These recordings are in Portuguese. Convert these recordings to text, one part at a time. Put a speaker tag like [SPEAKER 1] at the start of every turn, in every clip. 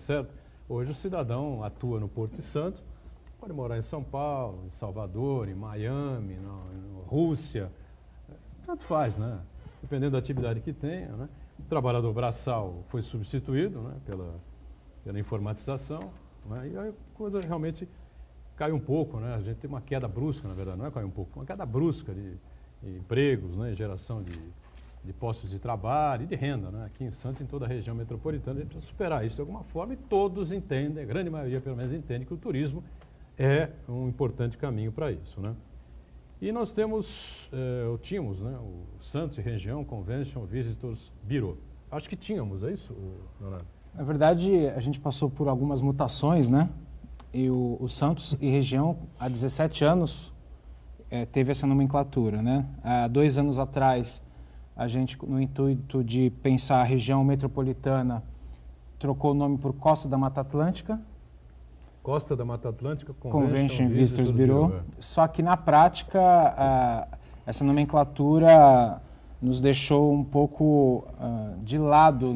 [SPEAKER 1] certo? Hoje o cidadão atua no Porto de Santos, pode morar em São Paulo, em Salvador, em Miami, na Rússia, tanto faz, né? Dependendo da atividade que tenha, né? O trabalhador braçal foi substituído, né, pela informatização, né? E aí a coisa realmente cai um pouco, né? A gente tem uma queda brusca, na verdade, não é cair um pouco, uma queda brusca de empregos, né? Geração de postos de trabalho e de renda, né? Aqui em Santos, em toda a região metropolitana, a gente precisa superar isso de alguma forma e todos entendem, a grande maioria pelo menos entende que o turismo é um importante caminho para isso, né? E nós tínhamos, né, o Santos e Região Convention Visitors Bureau. Acho que tínhamos, é isso, Leonardo?
[SPEAKER 2] Na verdade, a gente passou por algumas mutações, né? E o Santos e Região, há 17 anos, teve essa nomenclatura, né? Há 2 anos atrás, a gente, no intuito de pensar a região metropolitana, trocou o nome por Costa da Mata Atlântica.
[SPEAKER 1] Costa da Mata Atlântica
[SPEAKER 2] Convention Visitors Bureau. Só que na prática, essa nomenclatura nos deixou um pouco de lado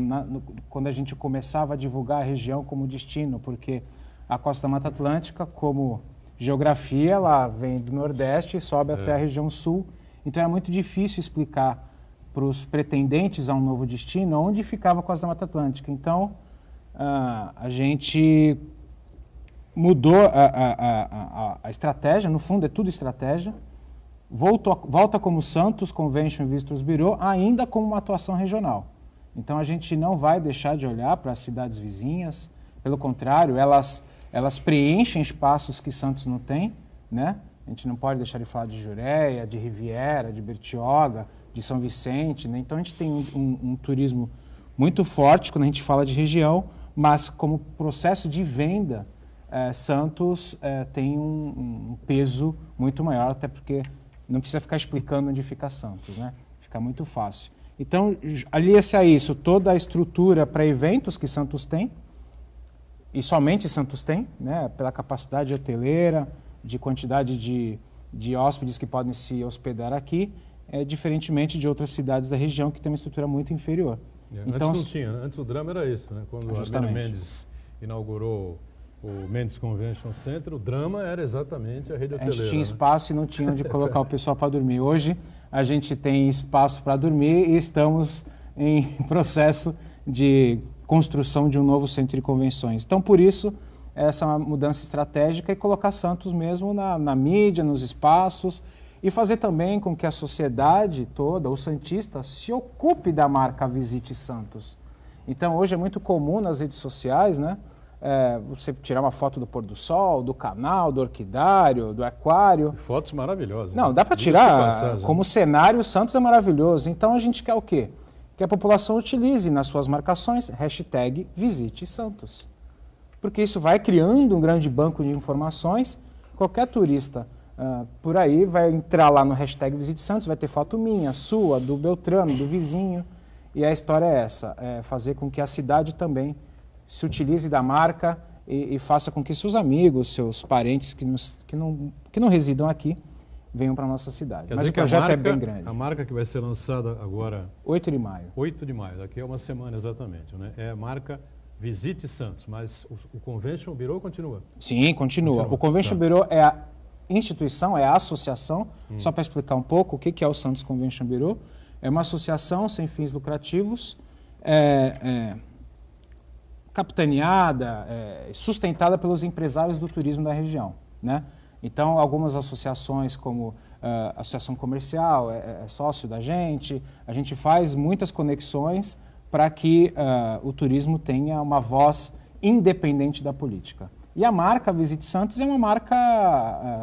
[SPEAKER 2] quando a gente começava a divulgar a região como destino, porque a Costa da Mata Atlântica, como geografia, ela vem do Nordeste e sobe até a região Sul. Então era muito difícil explicar para os pretendentes a um novo destino onde ficava a Costa da Mata Atlântica. Então a gente mudou a estratégia, no fundo é tudo estratégia, volta como Santos Convention Visitors Bureau, ainda como uma atuação regional. Então a gente não vai deixar de olhar para as cidades vizinhas, pelo contrário, elas preenchem espaços que Santos não tem, né? A gente não pode deixar de falar de Jureia, de Riviera, de Bertioga, de São Vicente, né? Então a gente tem um turismo muito forte quando a gente fala de região, mas como processo de venda, Santos tem um peso muito maior, até porque não precisa ficar explicando onde fica Santos, né? Fica muito fácil. Então, alia-se a isso toda a estrutura para eventos que Santos tem, e somente Santos tem, né? Pela capacidade hoteleira, de quantidade de hóspedes que podem se hospedar aqui, diferentemente de outras cidades da região que tem uma estrutura muito inferior.
[SPEAKER 1] Então, antes não tinha, né? Antes o drama era isso, né? Quando o Armênio Mendes inaugurou o Mendes Convention Center, o drama era exatamente a rede hoteleira.
[SPEAKER 2] A gente tinha espaço e não tinha onde colocar o pessoal para dormir. Hoje a gente tem espaço para dormir e estamos em processo de construção de um novo centro de convenções. Então, por isso, essa mudança estratégica e colocar Santos mesmo na mídia, nos espaços, e fazer também com que a sociedade toda, o santista, se ocupe da marca Visite Santos. Então, hoje é muito comum nas redes sociais, né? Você tirar uma foto do pôr do sol, do canal, do orquidário, do aquário.
[SPEAKER 1] Fotos maravilhosas.
[SPEAKER 2] Não, dá para tirar. Como cenário, o Santos é maravilhoso. Então a gente quer o quê? Que a população utilize nas suas marcações hashtag Visite Santos. Porque isso vai criando um grande banco de informações. Qualquer turista por aí vai entrar lá no hashtag Visite Santos, vai ter foto minha, sua, do Beltrano, do vizinho. E a história é essa, fazer com que a cidade também se utilize da marca e faça com que seus amigos, seus parentes que não residam aqui, venham para a nossa cidade. Mas o projeto é bem grande.
[SPEAKER 1] A marca que vai ser lançada agora...
[SPEAKER 2] 8 de maio.
[SPEAKER 1] 8 de maio, daqui a uma semana exatamente, né? É a marca Visite Santos, mas o Convention Bureau continua?
[SPEAKER 2] Sim, continua. O Convention Bureau é a instituição, é a associação, só para explicar um pouco o que é o Santos Convention Bureau. É uma associação sem fins lucrativos, capitaneada, sustentada pelos empresários do turismo da região, né? Então, algumas associações, como a Associação Comercial, é sócio da gente, a gente faz muitas conexões para que o turismo tenha uma voz independente da política. E a marca Visite Santos é uma marca,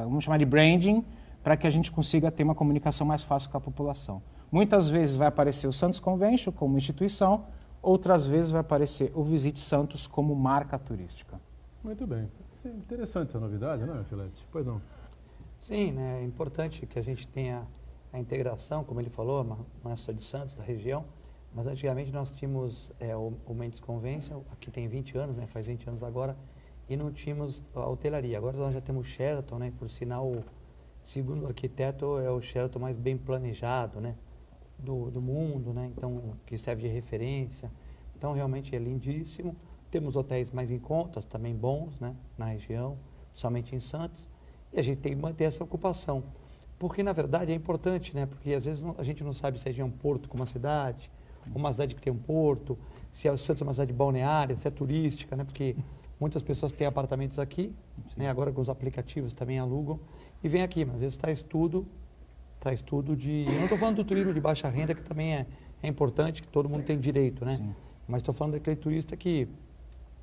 [SPEAKER 2] vamos chamar de branding, para que a gente consiga ter uma comunicação mais fácil com a população. Muitas vezes vai aparecer o Santos Convention como instituição, outras vezes vai aparecer o Visite Santos como marca turística.
[SPEAKER 1] Muito bem. É interessante essa novidade, não é, Filete? Pois não.
[SPEAKER 3] Sim, né? É importante que a gente tenha a integração, como ele falou, não é só de Santos, da região, mas antigamente nós tínhamos o Mendes Convention, aqui tem 20 anos, né? Faz 20 anos agora, e não tínhamos a hotelaria. Agora nós já temos o Sheraton, né? Por sinal, segundo o arquiteto, é o Sheraton mais bem planejado, né? Do mundo, né? Então, que serve de referência. Então, realmente é lindíssimo, temos hotéis mais em contas, também bons, né, na região, somente em Santos, e a gente tem que manter essa ocupação. Porque, na verdade, é importante, né, porque às vezes a gente não sabe se a região é um porto como uma cidade que tem um porto, se o Santos é uma cidade balneária, se é turística, né, porque muitas pessoas têm apartamentos aqui, né, agora com os aplicativos também alugam, e vem aqui, mas às vezes traz tudo de... Eu não estou falando do turismo de baixa renda, que também é importante, que todo mundo tem direito, né? Sim. Mas estou falando daquele turista que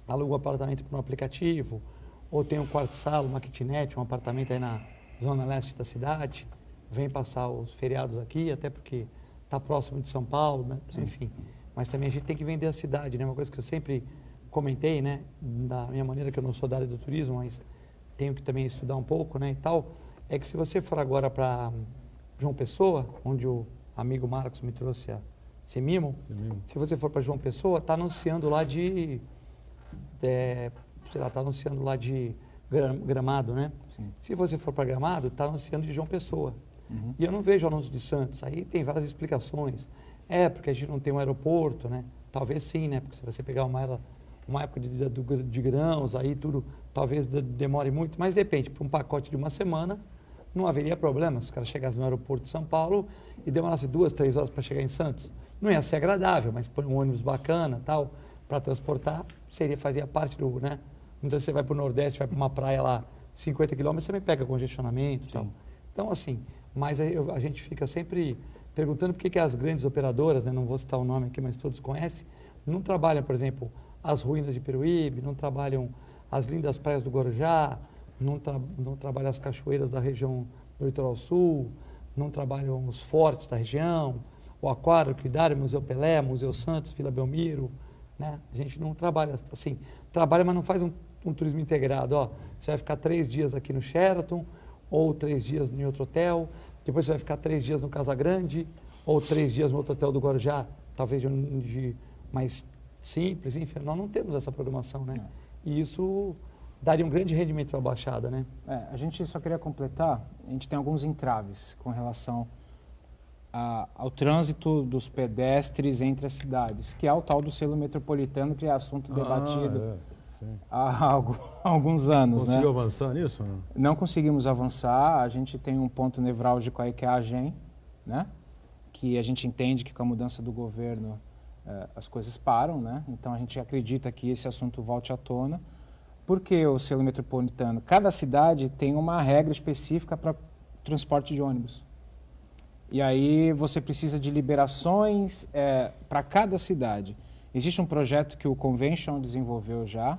[SPEAKER 3] aluga um apartamento por um aplicativo, ou tem um quarto-sala, uma kitnet, um apartamento aí na zona leste da cidade, vem passar os feriados aqui, até porque está próximo de São Paulo, né? Enfim. Mas também a gente tem que vender a cidade, né? Uma coisa que eu sempre comentei, né? Da minha maneira, que eu não sou da área do turismo, mas tenho que também estudar um pouco, né? E tal, é que se você for agora para João Pessoa, onde o amigo Marcos me trouxe a Semimo, se você for para João Pessoa, está anunciando lá de... está anunciando lá de Gramado, né? Sim. Se você for para Gramado, está anunciando de João Pessoa. Uhum. E eu não vejo anúncio de Santos. Aí tem várias explicações. Porque a gente não tem um aeroporto, né? Talvez sim, né? Porque se você pegar uma época de grãos, aí tudo talvez demore muito. Mas depende, para um pacote de uma semana, não haveria problema. Se o cara chegasse no aeroporto de São Paulo e demorasse 2, 3 horas para chegar em Santos. Não ia ser agradável, mas põe um ônibus bacana, tal, para transportar, fazia parte do, né? Muitas vezes você vai para o Nordeste, vai para uma praia lá, 50 quilômetros, você me pega congestionamento e tal. Então, assim, mas a gente fica sempre perguntando por que as grandes operadoras, né, não vou citar o nome aqui, mas todos conhecem, não trabalham, por exemplo, as ruínas de Peruíbe, não trabalham as lindas praias do Guarujá, não trabalham as cachoeiras da região do Litoral Sul, não trabalham os fortes da região, o Aquário, o Cridário, Museu Pelé, Museu Santos, Vila Belmiro, né? A gente não trabalha assim, trabalha, mas não faz um turismo integrado. Você vai ficar 3 dias aqui no Sheraton, ou 3 dias em outro hotel, depois você vai ficar 3 dias no Casa Grande, ou 3 dias no outro hotel do Guarujá, talvez de mais simples, enfim, nós não temos essa programação, né? E isso daria um grande rendimento para a Baixada, né?
[SPEAKER 2] A gente só queria completar, a gente tem alguns entraves com relação ao trânsito dos pedestres entre as cidades, que é o tal do selo metropolitano, que é assunto debatido há alguns anos.
[SPEAKER 1] Conseguiu avançar nisso?
[SPEAKER 2] Não conseguimos avançar, a gente tem um ponto nevrálgico aí que é a AGEM, né? Que a gente entende que com a mudança do governo as coisas param, né? Então a gente acredita que esse assunto volte à tona, porque o selo metropolitano, cada cidade tem uma regra específica para transporte de ônibus. E aí você precisa de liberações para cada cidade. Existe um projeto que o Convention desenvolveu já,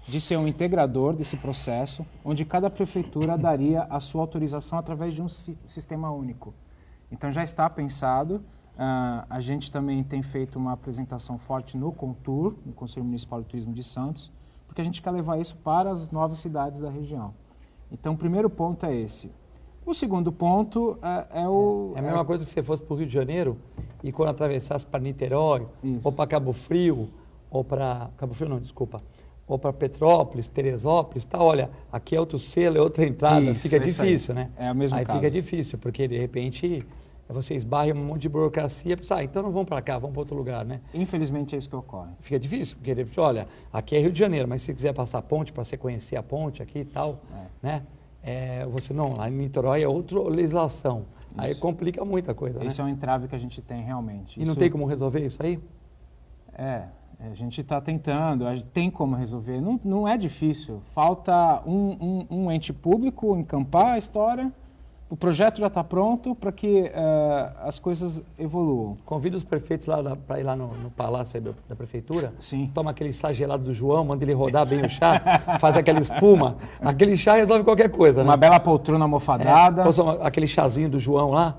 [SPEAKER 2] de ser um integrador desse processo, onde cada prefeitura daria a sua autorização através de um sistema único. Então já está pensado, a gente também tem feito uma apresentação forte no CONTUR, no Conselho Municipal de Turismo de Santos, porque a gente quer levar isso para as novas cidades da região. Então o primeiro ponto é esse. O segundo ponto é o...
[SPEAKER 3] É a mesma coisa que você fosse para o Rio de Janeiro e quando atravessasse para Niterói, ou para Cabo Frio, ou para... Cabo Frio não, desculpa. Ou para Petrópolis, Teresópolis, tá? Olha, aqui é outro selo, é outra entrada, fica difícil, né?
[SPEAKER 2] É o mesmo caso.
[SPEAKER 3] Aí fica difícil, porque de repente você esbarra em um monte de burocracia, então não vamos para cá, vamos para outro lugar, né?
[SPEAKER 2] Infelizmente é isso que ocorre.
[SPEAKER 3] Fica difícil, porque de repente, olha, aqui é Rio de Janeiro, mas se quiser passar a ponte para você conhecer a ponte aqui e tal, né? Você não, lá em Niterói é outra legislação. Isso. Aí complica muita coisa,
[SPEAKER 2] Esse é um entrave que a gente tem realmente.
[SPEAKER 3] E não tem como resolver isso aí?
[SPEAKER 2] A gente está tentando, tem como resolver. Não é difícil. Falta um ente público encampar a história. O projeto já está pronto para que as coisas evoluam.
[SPEAKER 3] Convido os prefeitos lá para ir lá no palácio aí da prefeitura.
[SPEAKER 2] Sim.
[SPEAKER 3] Toma aquele chá gelado do João, manda ele rodar bem o chá, faz aquela espuma. Aquele chá resolve qualquer coisa, né?
[SPEAKER 2] Uma bela poltrona almofadada.
[SPEAKER 3] Aquele chazinho do João lá.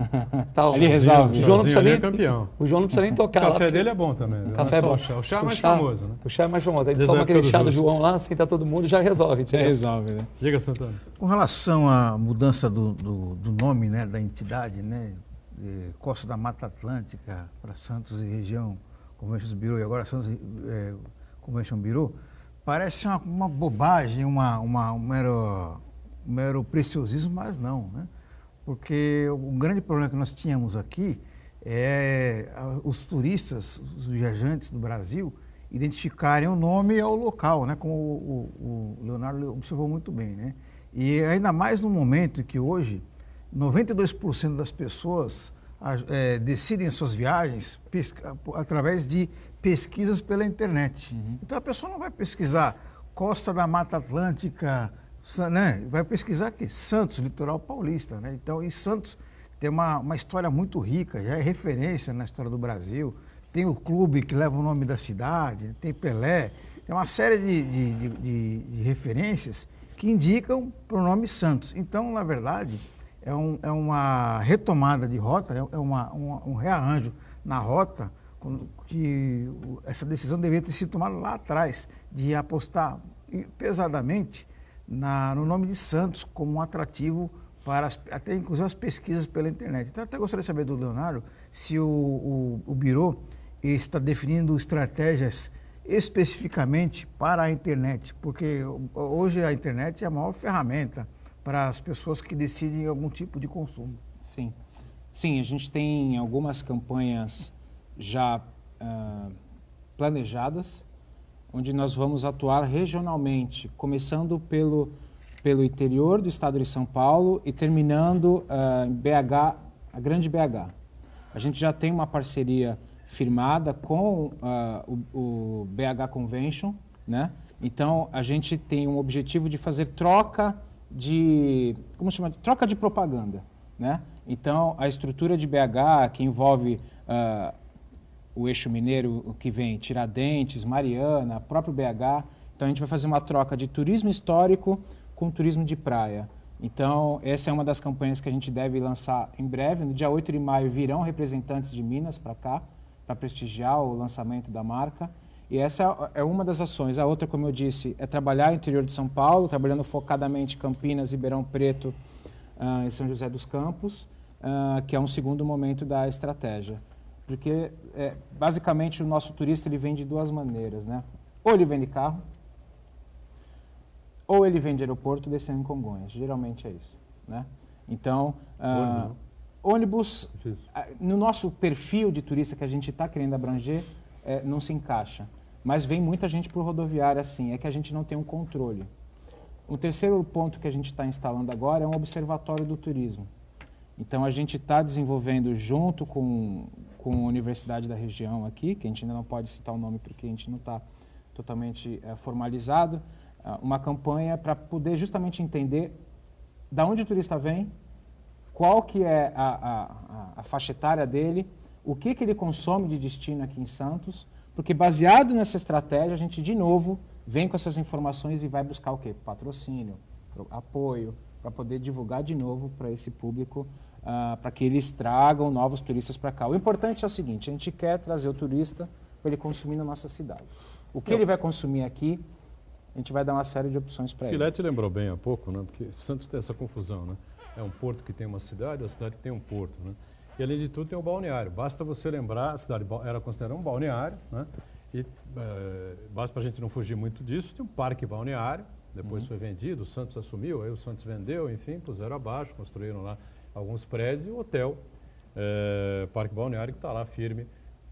[SPEAKER 3] Tal.
[SPEAKER 2] Ele resolve.
[SPEAKER 3] O João não precisa nem,
[SPEAKER 1] campeão.
[SPEAKER 3] O João não precisa nem tocar.
[SPEAKER 1] O café dele é bom também.
[SPEAKER 3] O café é bom.
[SPEAKER 1] O chá é mais famoso, né?
[SPEAKER 3] O chá é mais famoso. Aí toma aquele chá do João lá, senta todo mundo e já resolve.
[SPEAKER 2] Já resolve, né?
[SPEAKER 1] Diga, Santana.
[SPEAKER 4] Com relação à mudança do nome, né, da entidade, né, de Costa da Mata Atlântica para Santos e região Convention Bureau, e agora Santos Convention Bureau, parece uma bobagem, um mero preciosismo, mas não, né? Porque o grande problema que nós tínhamos aqui é os turistas, os viajantes do Brasil, identificarem o nome ao local, né? Como o Leonardo observou muito bem, né? E ainda mais no momento que hoje 92% das pessoas decidem suas viagens através de pesquisas pela internet. Então a pessoa não vai pesquisar Costa da Mata Atlântica, né? Vai pesquisar aqui, Santos, litoral paulista, né? Então, e Santos tem uma história muito rica, já é referência na história do Brasil. Tem o clube que leva o nome da cidade, tem Pelé, tem uma série de referências que indicam para o nome Santos. Então, na verdade, é uma retomada de rota, um rearranjo na rota, que essa decisão deveria ter sido tomada lá atrás, de apostar pesadamente no nome de Santos como um atrativo para até inclusive as pesquisas pela internet. Então, até gostaria de saber do Leonardo se o Birô está definindo estratégias especificamente para a internet, porque hoje a internet é a maior ferramenta para as pessoas que decidem algum tipo de consumo.
[SPEAKER 2] Sim, sim, a gente tem algumas campanhas já planejadas, onde nós vamos atuar regionalmente, começando pelo interior do estado de São Paulo e terminando em BH, a grande BH. A gente já tem uma parceria firmada com o BH Convention, né? Então, a gente tem um objetivo de fazer troca de propaganda, né? Então, a estrutura de BH, que envolve o eixo mineiro que vem Tiradentes, Mariana, próprio BH. Então, a gente vai fazer uma troca de turismo histórico com turismo de praia. Então, essa é uma das campanhas que a gente deve lançar em breve. No dia 8 de maio virão representantes de Minas para cá, para prestigiar o lançamento da marca. E essa é uma das ações. A outra, como eu disse, é trabalhar no interior de São Paulo, trabalhando focadamente em Campinas, Ribeirão Preto e São José dos Campos, que é um segundo momento da estratégia. Porque, basicamente, o nosso turista ele vem de duas maneiras, né? Ou ele vem de carro, ou ele vem de aeroporto descendo em Congonhas. Geralmente é isso, né? Então, ônibus, no nosso perfil de turista que a gente está querendo abranger, não se encaixa. Mas vem muita gente por rodoviária, assim, é que a gente não tem um controle. O terceiro ponto que a gente está instalando agora é um observatório do turismo. Então, a gente está desenvolvendo junto com a universidade da região aqui, que a gente ainda não pode citar o nome porque a gente não está totalmente formalizado, uma campanha para poder justamente entender de onde o turista vem, qual que é a faixa etária dele, o que ele consome de destino aqui em Santos, porque baseado nessa estratégia, a gente de novo vem com essas informações e vai buscar o quê? Patrocínio, apoio, para poder divulgar de novo para esse público, para que eles tragam novos turistas para cá. O importante é o seguinte, a gente quer trazer o turista para ele consumir na nossa cidade. O que ele vai consumir aqui, a gente vai dar uma série de opções para ele.
[SPEAKER 1] Filete lembrou bem há pouco, né? Porque Santos tem essa confusão, né? É um porto que tem uma cidade que tem um porto, né? E além de tudo tem o balneário. Basta você lembrar, a cidade era considerada um balneário, né? E basta para a gente não fugir muito disso, tem um parque balneário, depois foi vendido, o Santos assumiu, aí o Santos vendeu, enfim, puseram abaixo, construíram lá alguns prédios e o hotel, parque balneário, que está lá firme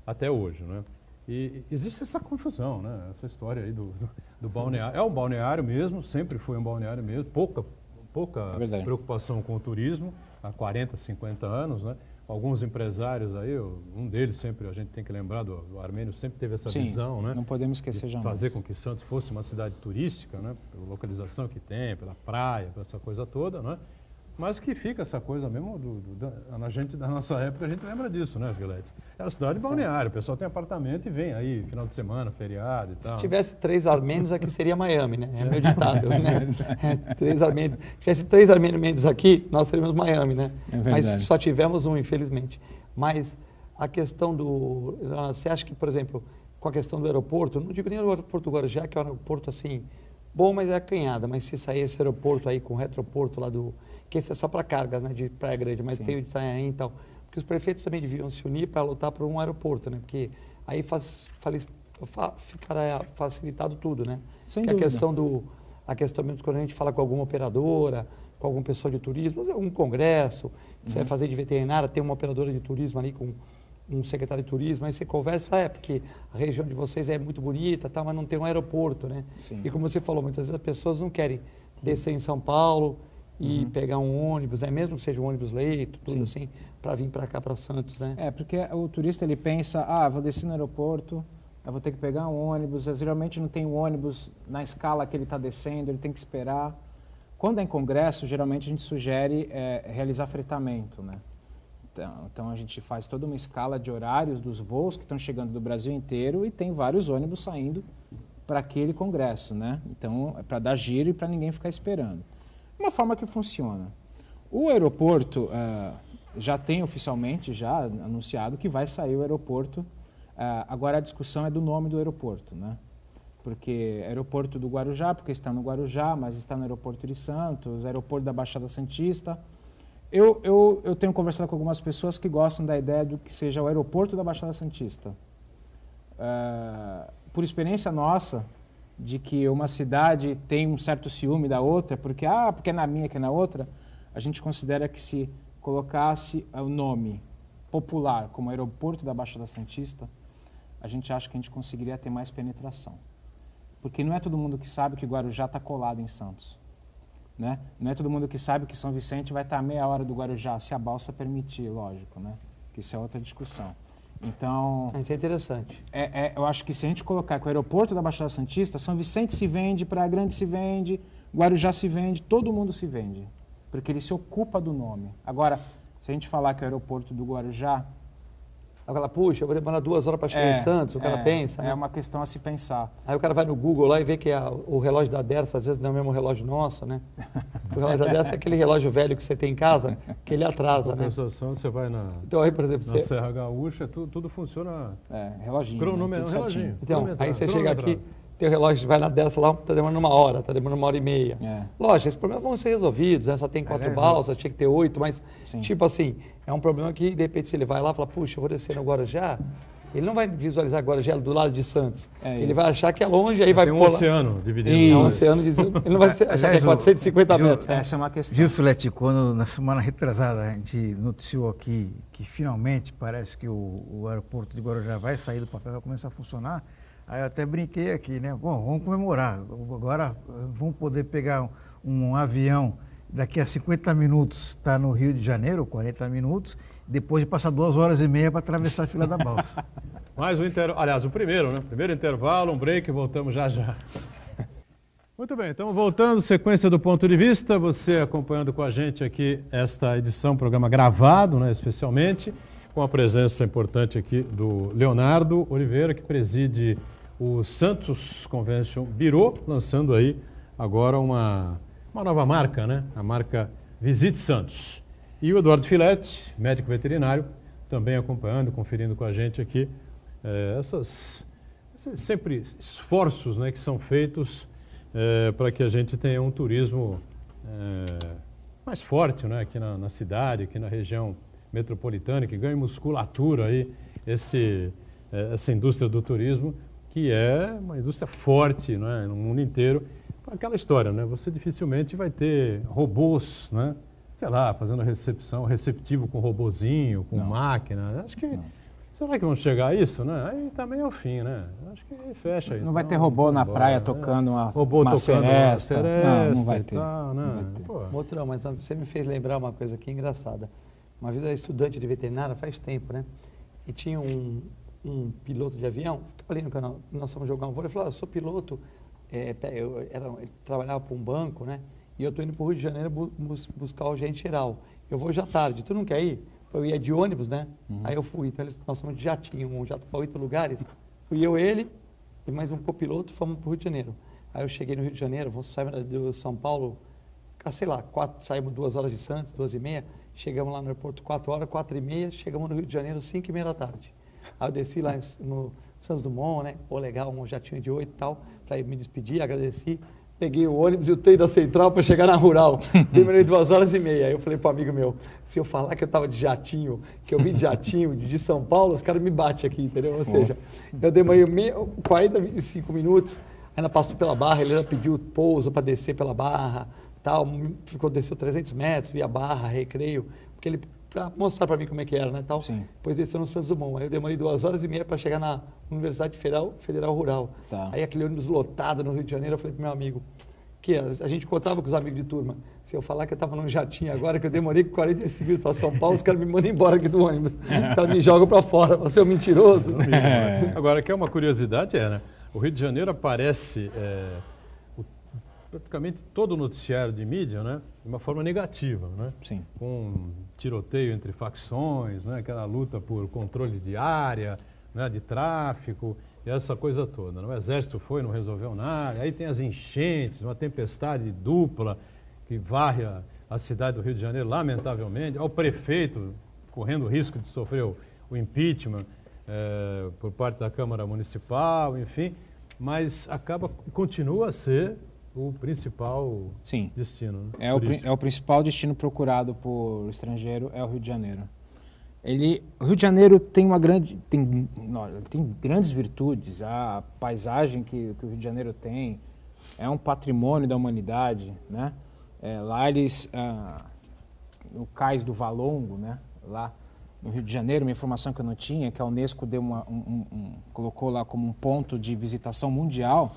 [SPEAKER 1] até hoje, né? E existe essa confusão, né? Essa história aí do balneário. É um balneário mesmo, sempre foi um balneário mesmo, pouca preocupação com o turismo, há 40, 50 anos, né? Alguns empresários aí, um deles sempre, a gente tem que lembrar, do Armênio, sempre teve essa visão, né?
[SPEAKER 2] Não podemos esquecer jamais.
[SPEAKER 1] Fazer com que Santos fosse uma cidade turística, né? Pela localização que tem, pela praia, pela essa coisa toda, né? Mas que fica essa coisa mesmo, a gente da nossa época, a gente lembra disso, né, Filete? É a cidade balneária, o pessoal tem apartamento e vem aí, final de semana, feriado e tal.
[SPEAKER 3] Se tivesse 3 armênios, aqui seria Miami, né? É meu ditado, né? 3 armênios. Se tivesse 3 armênios aqui, nós teríamos Miami, né? Mas só tivemos um, infelizmente. Mas a questão você acha que, por exemplo, com a questão do aeroporto, não digo nem o aeroporto do Guarujá, que é um aeroporto assim, bom, mas é acanhado, mas se sair esse aeroporto aí com o retroporto lá que esse é só para cargas, né, de Praia Grande, mas tem o de Itanhaém e tal, porque os prefeitos também deviam se unir para lutar por um aeroporto, né, porque aí ficará facilitado tudo, né,
[SPEAKER 2] sem
[SPEAKER 3] que
[SPEAKER 2] dúvida.
[SPEAKER 3] a questão mesmo quando a gente fala com alguma operadora, com alguma pessoa de turismo, algum congresso, você vai fazer de veterinária, tem uma operadora de turismo ali com um secretário de turismo, aí você conversa e fala, porque a região de vocês é muito bonita, tá, mas não tem um aeroporto, né?
[SPEAKER 2] Sim.
[SPEAKER 3] E como você falou, muitas vezes as pessoas não querem descer em São Paulo e pegar um ônibus, né? Mesmo que seja um ônibus leito, tudo assim, para vir para cá, para Santos, né?
[SPEAKER 2] Porque o turista ele pensa, vou descer no aeroporto, eu vou ter que pegar um ônibus, geralmente não tem um ônibus na escala que ele está descendo, ele tem que esperar. Quando é em congresso, geralmente a gente sugere realizar fretamento, né? Então a gente faz toda uma escala de horários dos voos que estão chegando do Brasil inteiro e tem vários ônibus saindo para aquele congresso, né? Então é para dar giro e para ninguém ficar esperando. Uma forma que funciona. O aeroporto já tem oficialmente já anunciado que vai sair o aeroporto. Agora a discussão é do nome do aeroporto, né? Porque aeroporto do Guarujá, porque está no Guarujá, mas está no aeroporto de Santos, aeroporto da Baixada Santista. Eu tenho conversado com algumas pessoas que gostam da ideia de que seja o aeroporto da Baixada Santista. Por experiência nossa, de que uma cidade tem um certo ciúme da outra, porque é na minha que é na outra, a gente considera que se colocasse o nome popular como aeroporto da Baixada Santista, a gente acha que a gente conseguiria ter mais penetração. Porque não é todo mundo que sabe que Guarujá está colado em Santos. Né? Não é todo mundo que sabe que São Vicente vai estar a meia hora do Guarujá, se a balsa permitir, lógico, né? Que isso é outra discussão. Então...
[SPEAKER 3] Isso é interessante.
[SPEAKER 2] Eu acho que se a gente colocar que o aeroporto da Baixada Santista, São Vicente se vende, Praia Grande se vende, Guarujá se vende, todo mundo se vende, porque ele se ocupa do nome. Agora, se a gente falar que é o aeroporto do Guarujá...
[SPEAKER 3] Agora, puxa, eu vou demorar 2 horas para chegar em Santos, o cara pensa, né?
[SPEAKER 2] É uma questão a se pensar.
[SPEAKER 3] Aí o cara vai no Google lá e vê que o relógio da Dersa, às vezes não é o mesmo relógio nosso, né? O relógio da Dersa é aquele relógio velho que você tem em casa, que ele atrasa, né?
[SPEAKER 1] Compensação, você vai
[SPEAKER 3] então, aí, por exemplo,
[SPEAKER 1] na Serra Gaúcha, tudo funciona...
[SPEAKER 2] reloginho.
[SPEAKER 1] Reloginho.
[SPEAKER 3] Então, aí você chega aqui, tem o relógio, vai na Dersa lá, está demorando 1 hora, está demorando 1h30. Lógico, esses problemas vão ser resolvidos, né? Só tem 4 balsas, tinha que ter 8, mas, tipo assim, é um problema que, de repente, se ele vai lá e fala, puxa, eu vou descer no Guarujá, ele não vai visualizar Guarujá do lado de Santos. Ele vai achar que é longe, aí vai
[SPEAKER 1] pôr... Tem um oceano dividindo.
[SPEAKER 3] É um oceano dividido. Ele não vai achar que é 450 metros.
[SPEAKER 2] Essa é uma questão.
[SPEAKER 4] Viu, Filete, quando na semana retrasada a gente noticiou aqui que finalmente parece que o aeroporto de Guarujá vai sair do papel, vai começar a funcionar, aí eu até brinquei aqui, né? Bom, vamos comemorar. Agora vamos poder pegar um avião daqui a 50 minutos, está no Rio de Janeiro, 40 minutos, depois de passar 2h30 para atravessar a fila da balsa.
[SPEAKER 1] Mais um intervalo, aliás, o primeiro, né? Primeiro intervalo, um break, voltamos já já. Muito bem, então voltando, sequência do Ponto de Vista, você acompanhando com a gente aqui esta edição, programa gravado, né, especialmente, com a presença importante aqui do Leonardo Oliveira, que preside o Santos Convention Bureau, lançando aí agora uma nova marca, né? A marca Visite Santos. E o Eduardo Filete, médico veterinário, também acompanhando, conferindo com a gente aqui esses sempre esforços, né, que são feitos para que a gente tenha um turismo mais forte, né, aqui na cidade, aqui na região metropolitana, que ganhe musculatura aí, essa indústria do turismo, que é uma indústria forte, né, no mundo inteiro. Aquela história, né? Você dificilmente vai ter robôs, né? Sei lá, fazendo a recepção, receptivo com robozinho, com máquina. Acho que... Não. Será que vão chegar a isso, né? Aí também é o fim, né? Acho que fecha aí.
[SPEAKER 2] Não vai ter robô na praia tocando uma seresta.
[SPEAKER 3] Não vai ter. Tal, né? Não, mas você me fez lembrar uma coisa aqui engraçada. Uma vez eu era estudante de veterinária, faz tempo, né? E tinha um piloto de avião, ficava ali no canal, nós fomos jogar um vôlei, ele falou, eu sou piloto... eu trabalhava para um banco, né? E eu estou indo para o Rio de Janeiro buscar o gerente geral. Eu vou já tarde, tu não quer ir? Eu ia de ônibus, né? Aí eu fui, então nós fomos de jatinho, um jato para 8 lugares. Fui eu, ele e mais um copiloto, fomos para o Rio de Janeiro. Aí eu cheguei no Rio de Janeiro, saímos de São Paulo, sei lá, saímos 2 horas de Santos, 2h30, chegamos lá no aeroporto 4 horas, 4h30, chegamos no Rio de Janeiro 5h30 da tarde. Aí eu desci lá no Santos Dumont, né? Pô, legal, um jatinho de 8 e tal, para me despedir, agradeci. Peguei o ônibus e o trem da Central para chegar na Rural. Demorei 2h30. Aí eu falei para um amigo meu, se eu falar que eu estava de jatinho, que eu vim de jatinho de São Paulo, os caras me batem aqui, entendeu? Ou seja, eu demorei 45 minutos, ainda passou pela Barra, ele ainda pediu pouso para descer pela Barra, tal, desceu 300 metros, via Barra, Recreio, porque ele para mostrar para mim como é que era, né, tal.
[SPEAKER 2] Sim.
[SPEAKER 3] Depois desceu no Santos Dumont. Aí eu demorei 2h30 para chegar na Universidade Federal Rural.
[SPEAKER 2] Tá.
[SPEAKER 3] Aí aquele ônibus lotado no Rio de Janeiro, eu falei pro meu amigo, que a gente contava com os amigos de turma. Se eu falar que eu estava num jatinho agora, que eu demorei 45 minutos para São Paulo, os caras me mandam embora aqui do ônibus. Os caras me jogam para fora, você é um mentiroso.
[SPEAKER 1] Agora, que é uma curiosidade, né? O Rio de Janeiro aparece praticamente todo o noticiário de mídia, né? De uma forma negativa, né?
[SPEAKER 2] Sim.
[SPEAKER 1] Com tiroteio entre facções, né? Aquela luta por controle de área, né? De tráfico, e essa coisa toda, né? O exército foi, não resolveu nada, aí tem as enchentes, uma tempestade dupla que varre a cidade do Rio de Janeiro, lamentavelmente, ao prefeito correndo o risco de sofrer o impeachment por parte da Câmara Municipal, enfim, mas continua a ser o principal
[SPEAKER 2] Sim.
[SPEAKER 1] destino. Né?
[SPEAKER 2] É o principal destino procurado por estrangeiro, é o Rio de Janeiro. O Rio de Janeiro tem tem grandes virtudes, a paisagem que o Rio de Janeiro tem é um patrimônio da humanidade, né? Lá no cais do Valongo, né? Lá no Rio de Janeiro, uma informação que eu não tinha, que a Unesco deu colocou lá como um ponto de visitação mundial,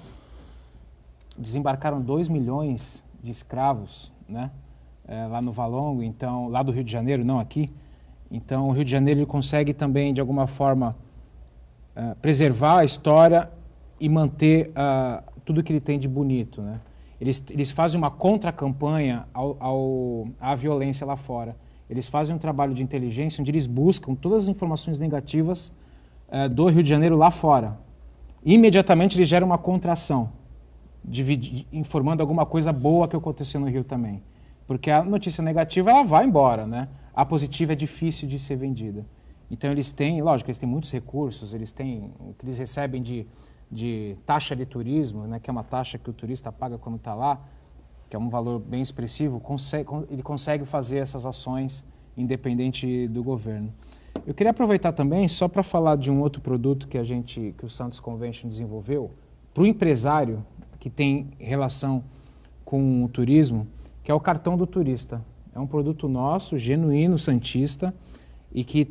[SPEAKER 2] desembarcaram 2 milhões de escravos, né? Lá no Valongo, então, lá do Rio de Janeiro, não aqui. Então, o Rio de Janeiro ele consegue também, de alguma forma, preservar a história e manter tudo que ele tem de bonito, né? Eles fazem uma contra-campanha à violência lá fora. Eles fazem um trabalho de inteligência onde eles buscam todas as informações negativas do Rio de Janeiro lá fora. Imediatamente eles geram uma contração, informando alguma coisa boa que aconteceu no Rio também. Porque a notícia negativa ela vai embora, né? A positiva é difícil de ser vendida. Então eles têm, lógico, eles têm muitos recursos, eles têm o que eles recebem de taxa de turismo, né, que é uma taxa que o turista paga quando está lá, que é um valor bem expressivo, ele consegue fazer essas ações independente do governo. Eu queria aproveitar também só para falar de um outro produto que o Santos Convention desenvolveu para o empresário que tem relação com o turismo, que é o cartão do turista. É um produto nosso, genuíno, santista, e que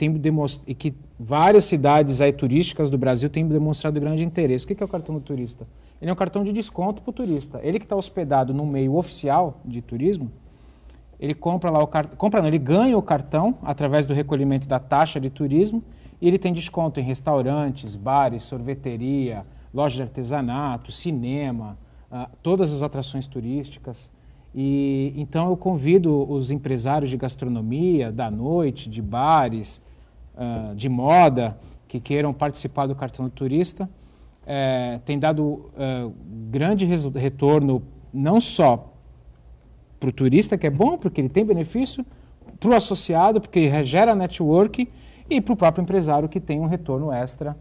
[SPEAKER 2] várias cidades aí turísticas do Brasil têm demonstrado grande interesse. O que é o cartão do turista? Ele é um cartão de desconto para o turista. Ele que está hospedado no meio oficial de turismo, ele compra lá ele ganha o cartão através do recolhimento da taxa de turismo e ele tem desconto em restaurantes, bares, sorveteria, loja de artesanato, cinema, todas as atrações turísticas. E então eu convido os empresários de gastronomia, da noite, de bares, de moda, que queiram participar do cartão do turista. Tem dado grande retorno, não só para o turista, que é bom, porque ele tem benefício, para o associado, porque gera network, e para o próprio empresário, que tem um retorno extra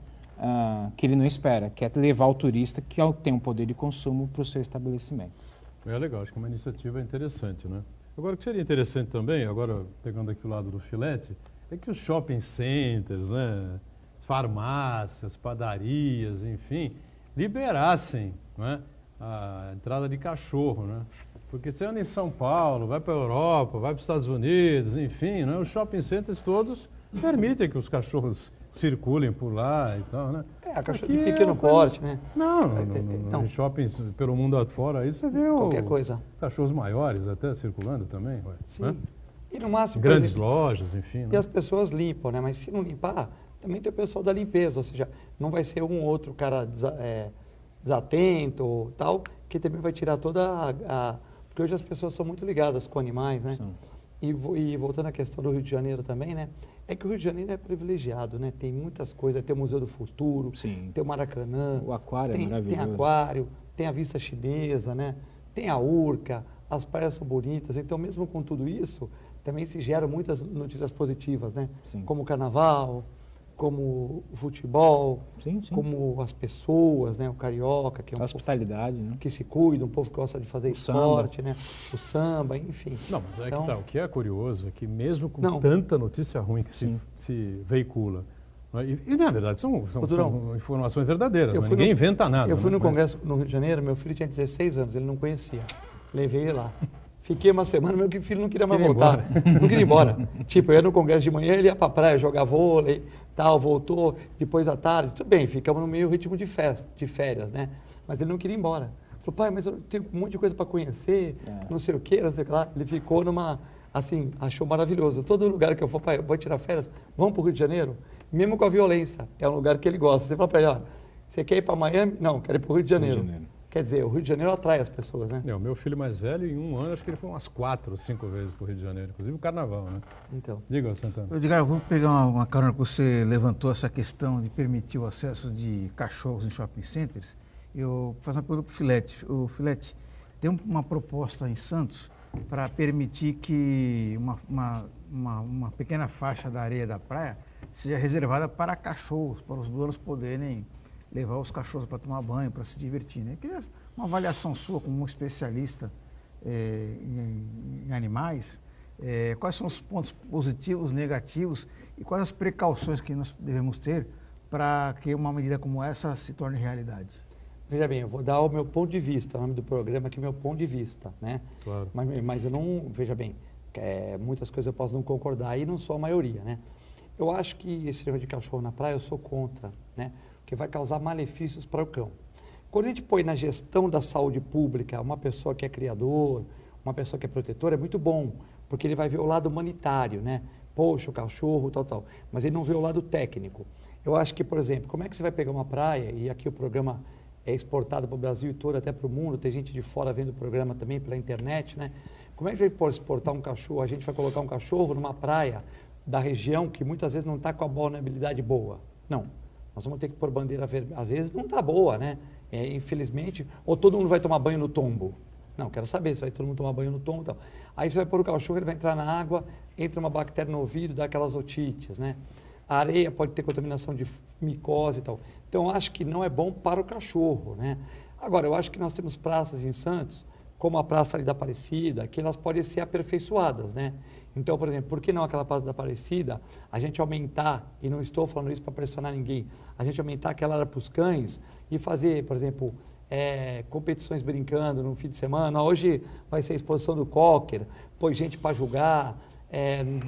[SPEAKER 2] que ele não espera, que é levar o turista que tem um poder de consumo para o seu estabelecimento.
[SPEAKER 1] É legal, acho que é uma iniciativa interessante, né? Agora, o que seria interessante também, agora pegando aqui o lado do filete, é que os shopping centers, né, farmácias, padarias, enfim, liberassem, né, a entrada de cachorro, né? Porque você anda em São Paulo, vai para a Europa, vai para os Estados Unidos, enfim, né, os shopping centers todos permitem que os cachorros circulem por lá e tal, né?
[SPEAKER 3] Cachorro de pequeno porte, né?
[SPEAKER 1] Não, em shoppings pelo mundo afora, aí você vê
[SPEAKER 3] qualquer coisa.
[SPEAKER 1] Cachorros maiores até circulando também.
[SPEAKER 3] Sim.
[SPEAKER 1] Né?
[SPEAKER 3] E no máximo...
[SPEAKER 1] Grandes lojas, enfim.
[SPEAKER 3] E
[SPEAKER 1] né?
[SPEAKER 3] as pessoas limpam, né? Mas se não limpar, também tem o pessoal da limpeza, ou seja, não vai ser um outro cara desatento ou tal, que também vai tirar toda Porque hoje as pessoas são muito ligadas com animais, né? E voltando à questão do Rio de Janeiro também, né? É que o Rio de Janeiro é privilegiado, né? Tem muitas coisas, tem o Museu do Futuro,
[SPEAKER 2] Sim.
[SPEAKER 3] tem o Maracanã.
[SPEAKER 2] O aquário é maravilhoso.
[SPEAKER 3] Tem aquário, tem a vista chinesa, né? Tem a Urca, as praias são bonitas. Então, mesmo com tudo isso, também se geram muitas notícias positivas, né?
[SPEAKER 2] Sim.
[SPEAKER 3] Como o carnaval, como o futebol,
[SPEAKER 2] Sim.
[SPEAKER 3] como as pessoas, né? O carioca, que é
[SPEAKER 2] a hospitalidade, né?
[SPEAKER 3] Que se cuida, um povo que gosta de fazer esporte, né? O samba, enfim.
[SPEAKER 1] Não, mas
[SPEAKER 3] então,
[SPEAKER 1] que tá, o que é curioso é que mesmo com tanta notícia ruim que se veicula, e na verdade são informações verdadeiras, ninguém inventa nada.
[SPEAKER 3] Eu fui no congresso no Rio de Janeiro, meu filho tinha 16 anos, ele não conhecia. Levei ele lá. Fiquei uma semana, meu filho não queria mais voltar. Não queria ir embora. Tipo, eu ia no congresso de manhã, ele ia pra praia jogar vôlei, tal, voltou, depois à tarde. Tudo bem, ficamos no meio ritmo de férias, né? Mas ele não queria ir embora. Falou, pai, mas eu tenho um monte de coisa para conhecer, não sei o quê, não sei o que lá. Ele ficou numa, assim, achou maravilhoso. Todo lugar que eu for, pai, eu vou tirar férias, vamos para o Rio de Janeiro? Mesmo com a violência, é um lugar que ele gosta. Você fala para ele, ó, você quer ir para Miami? Não, quero ir para o Rio de Janeiro. Quer dizer, o Rio de Janeiro atrai as pessoas, né?
[SPEAKER 1] O meu filho mais velho, em um ano, acho que ele foi umas 4 ou 5 vezes para o Rio de Janeiro, inclusive o Carnaval, né?
[SPEAKER 3] Então.
[SPEAKER 1] Diga, Santana.
[SPEAKER 4] Eu vou pegar uma carona que você levantou essa questão de permitir o acesso de cachorros em shopping centers. Eu vou fazer uma pergunta para o Filete. O Filete, tem uma proposta em Santos para permitir que uma pequena faixa da areia da praia seja reservada para cachorros, para os donos poderem levar os cachorros para tomar banho, para se divertir, né? Eu queria uma avaliação sua como um especialista em animais, quais são os pontos positivos, negativos e quais as precauções que nós devemos ter para que uma medida como essa se torne realidade.
[SPEAKER 3] Veja bem, eu vou dar o meu ponto de vista, o nome do programa aqui é meu ponto de vista, né?
[SPEAKER 1] Claro.
[SPEAKER 3] Mas eu não, veja bem, muitas coisas eu posso não concordar e não sou a maioria, né? Eu acho que esse negócio de cachorro na praia eu sou contra, né? Porque vai causar malefícios para o cão. Quando a gente põe na gestão da saúde pública uma pessoa que é criador, uma pessoa que é protetor, é muito bom, porque ele vai ver o lado humanitário, né? Poxa, o cachorro, tal. Mas ele não vê o lado técnico. Eu acho que, por exemplo, como é que você vai pegar uma praia, e aqui o programa é exportado para o Brasil e todo, até para o mundo, tem gente de fora vendo o programa também pela internet, né? Como é que a gente pode exportar um cachorro? A gente vai colocar um cachorro numa praia da região que muitas vezes não está com a vulnerabilidade boa. Não. Nós vamos ter que pôr bandeira vermelha. Às vezes não está boa, né? Infelizmente, ou todo mundo vai tomar banho no tombo. Não, quero saber se vai todo mundo tomar banho no tombo e tal. Aí você vai pôr o cachorro, ele vai entrar na água, entra uma bactéria no ouvido, dá aquelas otites, né? A areia pode ter contaminação de micose e tal. Então, eu acho que não é bom para o cachorro, né? Agora, eu acho que nós temos praças em Santos, como a Praça ali da Aparecida, que elas podem ser aperfeiçoadas, né? Então, por exemplo, por que não aquela Praça da Aparecida, a gente aumentar, e não estou falando isso para pressionar ninguém, a gente aumentar aquela área para os cães e fazer, por exemplo, competições brincando no fim de semana. Hoje vai ser a exposição do Cocker, põe gente para julgar,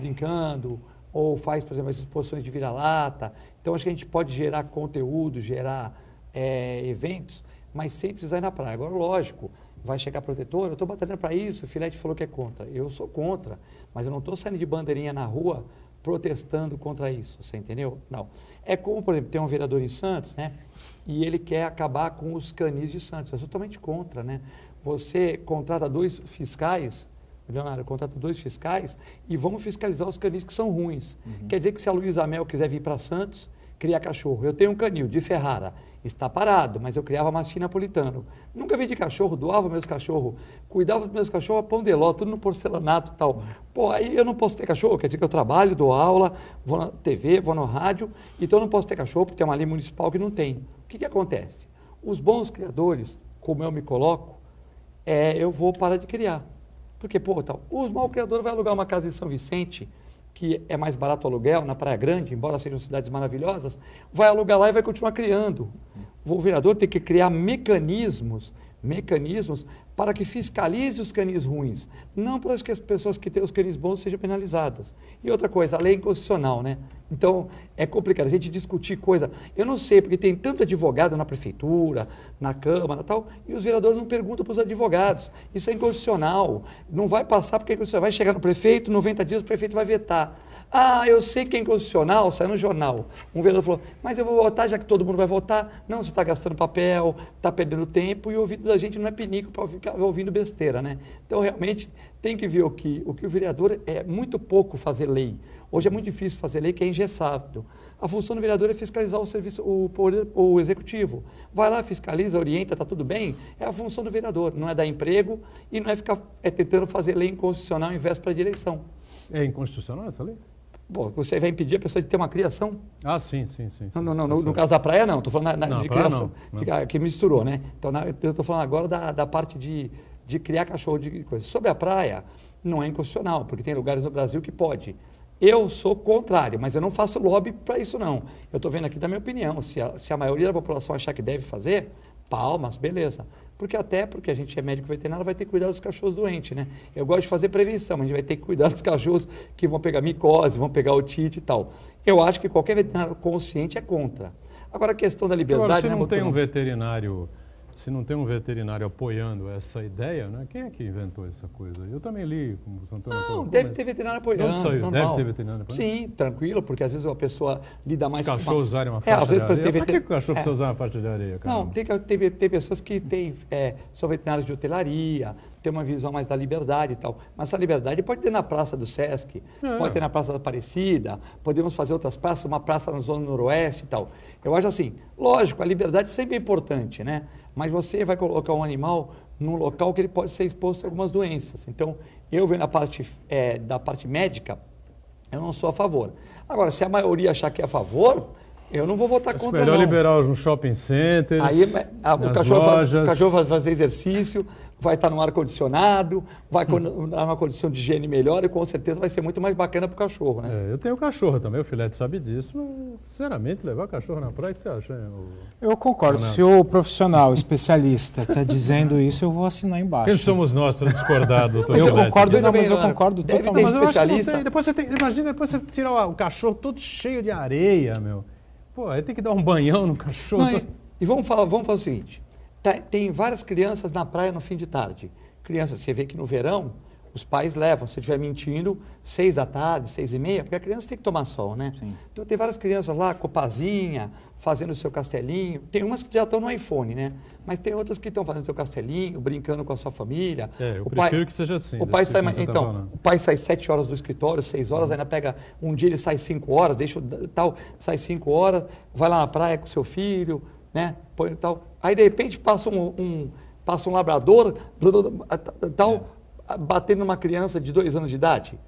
[SPEAKER 3] brincando, ou faz, por exemplo, as exposições de vira-lata. Então, acho que a gente pode gerar conteúdo, gerar eventos, mas sem precisar ir na praia. Agora, lógico, vai chegar protetor, eu estou batalhando para isso, o Filete falou que é contra. Eu sou contra, mas eu não estou saindo de bandeirinha na rua protestando contra isso, você entendeu? Não. É como, por exemplo, tem um vereador em Santos, né? E ele quer acabar com os canis de Santos. Eu sou totalmente contra, né? Você contrata 2 fiscais, Leonardo, contrata 2 fiscais e vamos fiscalizar os canis que são ruins. Quer dizer que se a Luísa Mel quiser vir para Santos, criar cachorro. Eu tenho um canil de Ferrara, está parado, mas eu criava mastim napolitano. Nunca vendi cachorro, doava meus cachorros, cuidava dos meus cachorros a pão de ló, tudo no porcelanato e tal. Pô, aí eu não posso ter cachorro, quer dizer que eu trabalho, dou aula, vou na TV, vou no rádio, então eu não posso ter cachorro porque tem uma lei municipal que não tem. O que acontece? Os bons criadores, como eu me coloco, eu vou parar de criar. Porque, pô, tal, os maus criadores vão alugar uma casa em São Vicente, que é mais barato o aluguel, na Praia Grande, embora sejam cidades maravilhosas, vai alugar lá e vai continuar criando. O vereador tem que criar mecanismos para que fiscalize os canis ruins, não para que as pessoas que têm os canis bons sejam penalizadas. E outra coisa, a lei é inconstitucional, né? Então, é complicado a gente discutir coisa. Eu não sei, porque tem tanto advogado na prefeitura, na Câmara e tal, e os vereadores não perguntam para os advogados. Isso é inconstitucional. Não vai passar porque você vai chegar no prefeito, 90 dias o prefeito vai vetar. Ah, eu sei que é inconstitucional, sai no jornal. Um vereador falou, mas eu vou votar já que todo mundo vai votar. Não, você está gastando papel, está perdendo tempo e o ouvido da gente não é pinico para ficar ouvindo besteira, né? Então, realmente, tem que ver o que o vereador é muito pouco fazer lei. Hoje é muito difícil fazer lei que é engessado. A função do vereador é fiscalizar o serviço, o executivo. Vai lá, fiscaliza, orienta, está tudo bem. É a função do vereador, não é dar emprego e não é ficar tentando fazer lei inconstitucional em véspera de eleição.
[SPEAKER 1] É inconstitucional essa lei?
[SPEAKER 3] Bom, você vai impedir a pessoa de ter uma criação?
[SPEAKER 1] Ah, sim.
[SPEAKER 3] Não, no caso da praia não, estou falando de criação,
[SPEAKER 1] não.
[SPEAKER 3] que misturou, né? Então, eu estou falando agora da parte de criar cachorro de coisa. Sobre a praia, não é inconstitucional, porque tem lugares no Brasil que pode. Eu sou contrário, mas eu não faço lobby para isso não. Eu estou vendo aqui da minha opinião, se a maioria da população achar que deve fazer, palmas, beleza. Porque a gente é médico veterinário, vai ter que cuidar dos cachorros doentes, né? Eu gosto de fazer prevenção, mas a gente vai ter que cuidar dos cachorros que vão pegar micose, vão pegar otite e tal. Eu acho que qualquer veterinário consciente é contra. Agora, a questão da liberdade...
[SPEAKER 1] Agora, se não tem um veterinário apoiando essa ideia, né? Quem é que inventou essa coisa? Eu também li, como o Santana
[SPEAKER 3] Não,
[SPEAKER 1] colocou,
[SPEAKER 3] deve ter veterinário apoiando.
[SPEAKER 1] Não saiu, deve ter veterinário apoiando?
[SPEAKER 3] Sim, tranquilo, porque às vezes a pessoa lida mais
[SPEAKER 1] com... Os cachorros usarem uma
[SPEAKER 3] às
[SPEAKER 1] faixa
[SPEAKER 3] vezes
[SPEAKER 1] de areia? Por que o cachorro
[SPEAKER 3] É.
[SPEAKER 1] precisa usar uma faixa de areia, cara?
[SPEAKER 3] Não, tem pessoas que são veterinários de hotelaria, tem uma visão mais da liberdade e tal. Mas essa liberdade pode ter na Praça do Sesc, pode ter na Praça da Aparecida, podemos fazer outras praças, uma praça na Zona Noroeste e tal. Eu acho assim, lógico, a liberdade sempre é importante, né? Mas você vai colocar um animal num local que ele pode ser exposto a algumas doenças. Então, eu vendo da parte médica, eu não sou a favor. Agora, se a maioria achar que é a favor, eu não vou votar contra,
[SPEAKER 1] melhor
[SPEAKER 3] não.
[SPEAKER 1] liberar no shopping centers,
[SPEAKER 3] Aí o cachorro vai fazer exercício, vai estar no ar-condicionado, vai estar numa condição de higiene melhor e com certeza vai ser muito mais bacana para o cachorro, né?
[SPEAKER 1] Eu tenho cachorro também, o Filete sabe disso, mas, sinceramente, levar cachorro na praia, o que você acha?
[SPEAKER 2] Eu concordo. Se o profissional, especialista, está dizendo isso, eu vou assinar embaixo.
[SPEAKER 1] Quem somos nós para discordar, doutor
[SPEAKER 2] Eu
[SPEAKER 1] Filete?
[SPEAKER 2] concordo,
[SPEAKER 3] Veja
[SPEAKER 2] não,
[SPEAKER 3] bem,
[SPEAKER 2] mas eu
[SPEAKER 3] Leonardo,
[SPEAKER 2] concordo
[SPEAKER 3] deve ter
[SPEAKER 2] totalmente.
[SPEAKER 1] Mas eu acho que não
[SPEAKER 3] especialista.
[SPEAKER 1] tem. Imagina, depois você tira o cachorro todo cheio de areia, meu. Pô, aí tem que dar um banhão no cachorro.
[SPEAKER 3] Não, e vamos falar o seguinte, tem várias crianças na praia no fim de tarde. Crianças, você vê que no verão, os pais levam, se estiver mentindo, 6 da tarde, 6h30, porque a criança tem que tomar sol, né?
[SPEAKER 2] Sim.
[SPEAKER 3] Então tem várias crianças lá, copazinha, fazendo o seu castelinho. Tem umas que já estão no iPhone, né? Mas tem outras que estão fazendo o seu castelinho, brincando com a sua família.
[SPEAKER 1] Eu prefiro que seja assim.
[SPEAKER 3] O pai sai,
[SPEAKER 1] o
[SPEAKER 3] pai sai 7 horas do escritório, 6 horas, ainda pega, um dia ele sai 5 horas, deixa tal, sai 5 horas, vai lá na praia com seu filho, né? Põe tal. Aí de repente passa um labrador, tal, batendo numa criança de 2 anos de idade.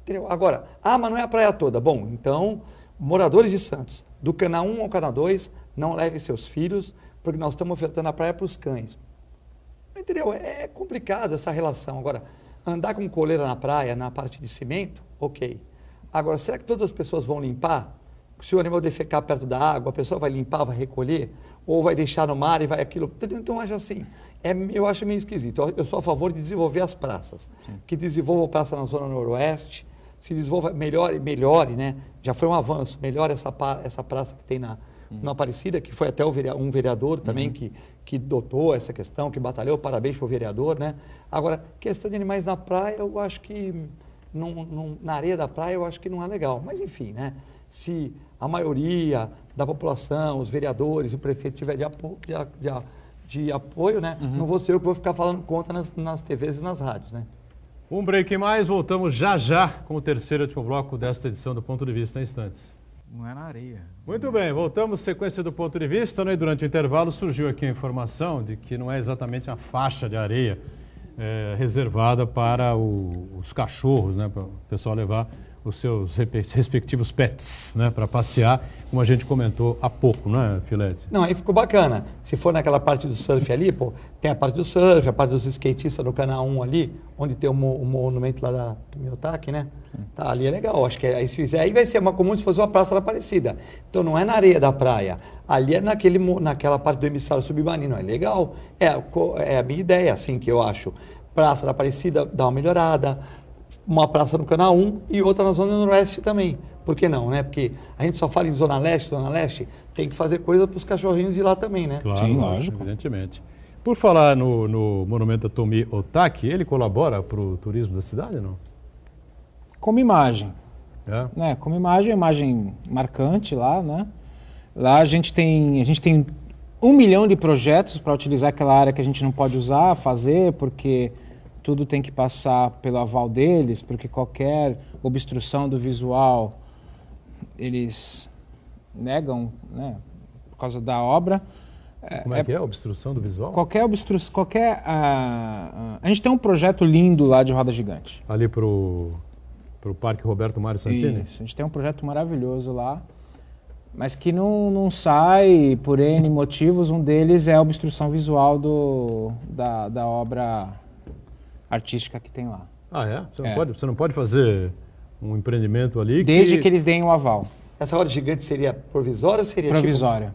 [SPEAKER 3] Entendeu? Agora, mas não é a praia toda. Bom, então, moradores de Santos, do Cana 1 ao Cana 2, não levem seus filhos, porque nós estamos ofertando a praia para os cães. Entendeu? É complicado essa relação. Agora, andar com coleira na praia, na parte de cimento, ok. Agora, será que todas as pessoas vão limpar? Se o animal defecar perto da água, a pessoa vai limpar, vai recolher? Ou vai deixar no mar e vai aquilo? Então, eu acho assim, eu acho meio esquisito. Eu sou a favor de desenvolver as praças. Sim. Que desenvolva a praça na Zona Noroeste, se desenvolva, melhore, né? Já foi um avanço, melhore essa praça que tem na Aparecida, que foi até um vereador também que dotou essa questão, que batalhou, parabéns para o vereador, né? Agora, questão de animais na praia, eu acho que, na areia da praia, eu acho que não é legal. Mas, enfim, né? Se a maioria da população, os vereadores, o prefeito tiver de apoio, né? Não vou ser eu que vou ficar falando contra nas TVs e nas rádios, né?
[SPEAKER 1] Um break mais, voltamos já com o terceiro e último bloco desta edição do Ponto de Vista, em instantes.
[SPEAKER 4] Não é na areia.
[SPEAKER 1] Muito bem, voltamos, sequência do Ponto de Vista, né? Durante o intervalo surgiu aqui a informação de que não é exatamente a faixa de areia reservada para os cachorros, né? Para o pessoal levar os seus respectivos pets, né, para passear, como a gente comentou há pouco, não é, Filete?
[SPEAKER 3] Não, aí ficou bacana. Se for naquela parte do surf ali, pô, tem a parte do surf, a parte dos skatistas no Cana 1 ali, onde tem o monumento lá do Miyotaki, né? Tá, ali é legal. Acho que aí se fizer, aí vai ser como se fosse uma praça da Aparecida. Então não é na areia da praia. Ali é naquela parte do emissário submarino. É legal. É a minha ideia, assim, que eu acho. Praça da Aparecida dá uma melhorada, uma praça no Cana 1 e outra na Zona Noroeste também. Por que não, né? Porque a gente só fala em Zona Leste, tem que fazer coisa para os cachorrinhos de lá também, né?
[SPEAKER 1] Claro, sim, lógico. Evidentemente. Por falar no monumento a Tomi Otaki, ele colabora para o turismo da cidade, não?
[SPEAKER 2] Como imagem. Né? Como imagem marcante lá, né? Lá a gente tem 1 milhão de projetos para utilizar aquela área que a gente não pode usar, fazer, porque tudo tem que passar pelo aval deles, porque qualquer obstrução do visual eles negam, né, por causa da obra.
[SPEAKER 1] Como é que é a obstrução do visual?
[SPEAKER 2] Qualquer obstrução, a gente tem um projeto lindo lá de roda gigante.
[SPEAKER 1] Ali pro Parque Roberto Mário Santini?
[SPEAKER 2] Isso, a gente tem um projeto maravilhoso lá, mas que não sai por N motivos. Um deles é a obstrução visual da obra artística que tem lá.
[SPEAKER 1] Ah, é? Você não pode fazer um empreendimento ali
[SPEAKER 2] desde que eles deem o aval.
[SPEAKER 3] Essa roda gigante seria provisória ou seria
[SPEAKER 2] provisória?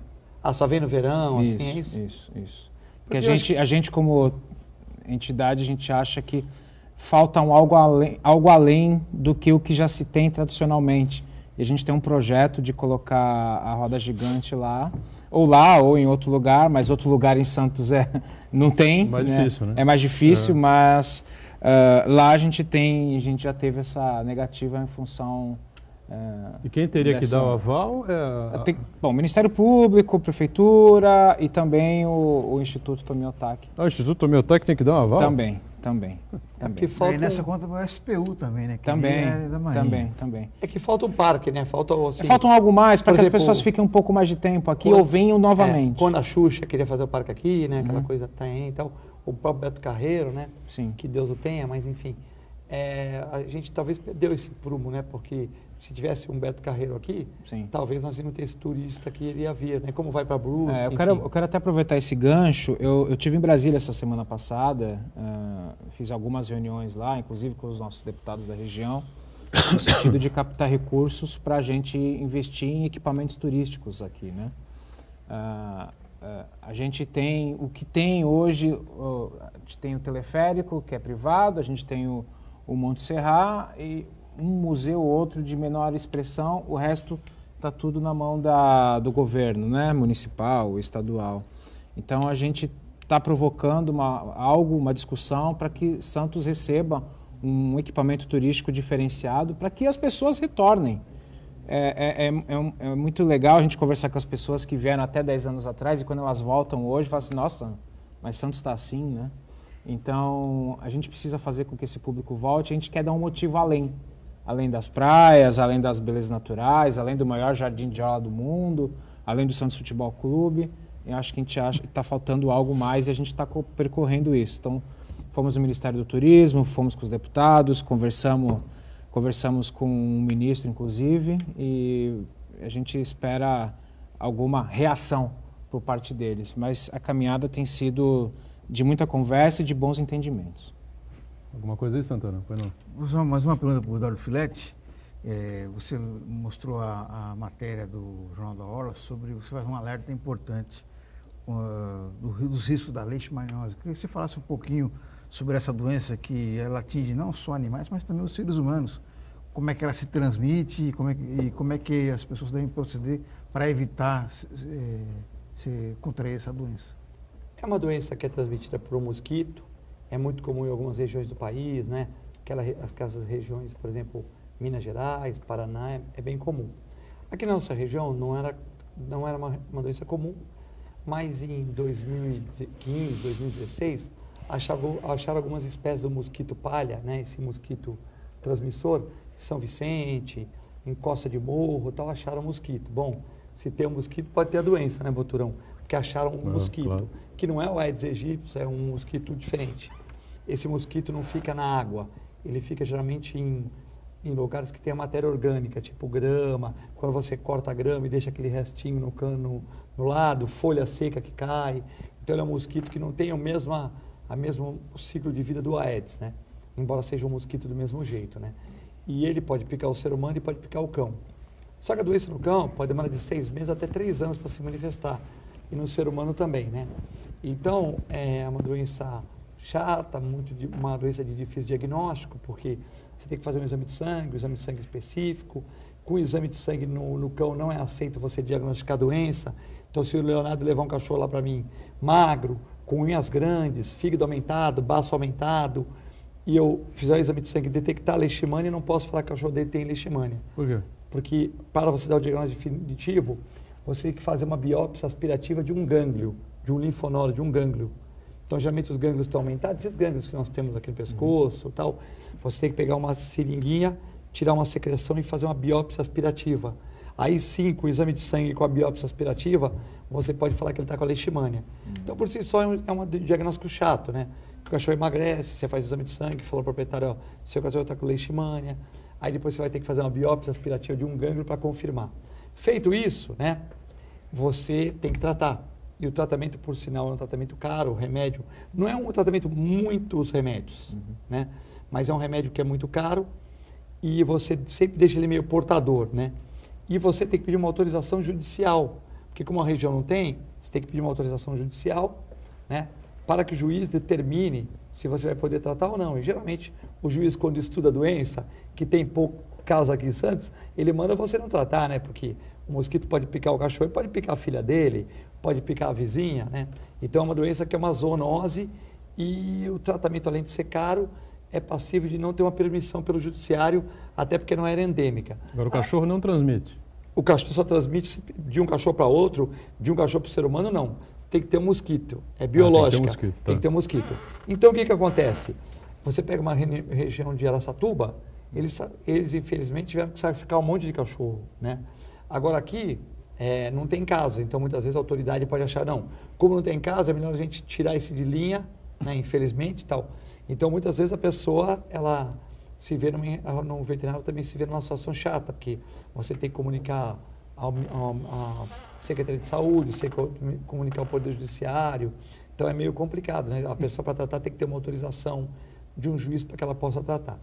[SPEAKER 3] Só vem no verão,
[SPEAKER 2] isso,
[SPEAKER 3] assim, é isso?
[SPEAKER 2] Isso. Porque a gente como entidade, a gente acha que falta algo além do que o que já se tem tradicionalmente. E a gente tem um projeto de colocar a roda gigante lá ou em outro lugar, mas outro lugar em Santos não tem.
[SPEAKER 1] Mais difícil, né?
[SPEAKER 2] É mais difícil, mas lá a gente já teve essa negativa em função...
[SPEAKER 1] E quem teria que dar o aval é...
[SPEAKER 2] Bom, Ministério Público, Prefeitura e também o Instituto Tomiotaki.
[SPEAKER 1] O Instituto Tomiotaki tem que dar um aval?
[SPEAKER 2] Também.
[SPEAKER 3] Porque falta
[SPEAKER 4] nessa conta o SPU também, né? Que
[SPEAKER 2] também.
[SPEAKER 3] É que falta um parque, né?
[SPEAKER 2] Faltam algo mais para que as pessoas fiquem um pouco mais de tempo aqui ou venham novamente.
[SPEAKER 3] Quando a Xuxa queria fazer o parque aqui, né? Aquela coisa tem, então, o próprio Beto Carreiro, né?
[SPEAKER 2] Sim.
[SPEAKER 3] Que Deus o tenha, mas enfim. A gente talvez perdeu esse prumo, né? Porque se tivesse um Beto Carreiro aqui, talvez nós íamos ter esse turista que iria vir, né? Como vai para Brusque,
[SPEAKER 2] eu quero até aproveitar esse gancho. Eu tive em Brasília essa semana passada, fiz algumas reuniões lá, inclusive com os nossos deputados da região, no sentido de captar recursos para a gente investir em equipamentos turísticos aqui, né? A gente tem o que tem hoje, a gente tem o teleférico, que é privado, a gente tem o Monte Serra e um museu ou outro de menor expressão, o resto está tudo na mão do governo, né? Municipal, estadual. Então a gente está provocando uma discussão para que Santos receba um equipamento turístico diferenciado para que as pessoas retornem. É muito legal a gente conversar com as pessoas que vieram até 10 anos atrás e quando elas voltam hoje, falam assim, nossa, mas Santos está assim, né? Então, a gente precisa fazer com que esse público volte, a gente quer dar um motivo além das praias, além das belezas naturais, além do maior jardim de aula do mundo, além do Santos Futebol Clube. Eu acho que a gente acha que está faltando algo mais e a gente está percorrendo isso. Então, fomos no Ministério do Turismo, fomos com os deputados, conversamos com o ministro, inclusive, e a gente espera alguma reação por parte deles. Mas a caminhada tem sido de muita conversa e de bons entendimentos.
[SPEAKER 1] Alguma coisa aí, Santana? Foi não?
[SPEAKER 4] Mais uma pergunta para o Eduardo Filetti. Você mostrou a matéria do Jornal da Hora sobre, você faz um alerta importante dos riscos da leishmaniose. Queria que você falasse um pouquinho sobre essa doença que ela atinge não só animais, mas também os seres humanos. Como é que ela se transmite e como é que as pessoas devem proceder para evitar se contrair essa doença?
[SPEAKER 3] É uma doença que é transmitida por um mosquito, é muito comum em algumas regiões do país, né? Aquelas regiões, por exemplo, Minas Gerais, Paraná, é bem comum. Aqui na nossa região não era uma doença comum, mas em 2015, 2016, acharam algumas espécies do mosquito palha, né? Esse mosquito transmissor, São Vicente, em Costa de Morro, tal, acharam mosquito. Bom, se tem um mosquito, pode ter a doença, né, Boturão? Porque acharam um mosquito, claro, que não é o Aedes aegypti, é um mosquito diferente. Esse mosquito não fica na água, ele fica geralmente em lugares que tem a matéria orgânica, tipo grama, quando você corta a grama e deixa aquele restinho no cano no lado, folha seca que cai. Então ele é um mosquito que não tem o mesmo ciclo de vida do Aedes, né? Embora seja um mosquito do mesmo jeito, né? E ele pode picar o ser humano e pode picar o cão. Só que a doença no cão pode demorar de 6 meses até 3 anos para se manifestar. E no ser humano também, né? Então, é uma doença chata, uma doença de difícil diagnóstico, porque você tem que fazer um exame de sangue específico. Com o exame de sangue no cão não é aceito você diagnosticar a doença. Então, se o Leonardo levar um cachorro lá para mim, magro, com unhas grandes, fígado aumentado, baço aumentado, e eu fizer o exame de sangue e detectar leishmania, eu não posso falar que o cachorro dele tem leishmania.
[SPEAKER 1] Por quê?
[SPEAKER 3] Porque para você dar o diagnóstico definitivo, você tem que fazer uma biópsia aspirativa de um gânglio, de um linfonodo, de um gânglio. Então, geralmente os gânglios estão aumentados, esses gânglios que nós temos aqui no pescoço, tal, você tem que pegar uma seringuinha, tirar uma secreção e fazer uma biópsia aspirativa. Aí sim, com o exame de sangue com a biópsia aspirativa, você pode falar que ele está com a leishmania. Então, por si só, é um diagnóstico chato, né? O cachorro emagrece, você faz o exame de sangue, fala ao proprietário, ó, seu cachorro está com leishmania. Aí depois você vai ter que fazer uma biópsia aspirativa de um gânglio para confirmar. Feito isso, né, você tem que tratar. E o tratamento, por sinal, é um tratamento caro, o remédio. Não é um tratamento muitos remédios, né? Mas é um remédio que é muito caro e você sempre deixa ele meio portador, né? E você tem que pedir uma autorização judicial, porque como a região não tem, você tem que pedir uma autorização judicial, né? para que o juiz determine se você vai poder tratar ou não. E geralmente o juiz, quando estuda a doença, que tem pouco caso aqui em Santos, ele manda você não tratar, né? Porque o mosquito pode picar o cachorro, pode picar a filha dele, pode picar a vizinha, né? Então é uma doença que é uma zoonose e o tratamento, além de ser caro, é passível de não ter uma permissão pelo judiciário, até porque não era endêmica.
[SPEAKER 1] Agora o cachorro não transmite.
[SPEAKER 3] O cachorro só transmite de um cachorro para outro, de um cachorro para o ser humano, não. Tem que ter um mosquito, é biológica. Tem que ter um mosquito. Então o que acontece? Você pega uma região de Araçatuba, eles infelizmente tiveram que sacrificar um monte de cachorro, né? Agora aqui não tem caso, então muitas vezes a autoridade pode achar, não, como não tem caso, é melhor a gente tirar esse de linha, né, infelizmente tal. Então muitas vezes a pessoa, ela se vê no veterinário também se vê numa situação chata, porque você tem que comunicar à Secretaria de Saúde, comunicar ao Poder Judiciário, então é meio complicado, né? A pessoa para tratar tem que ter uma autorização de um juiz para que ela possa tratar.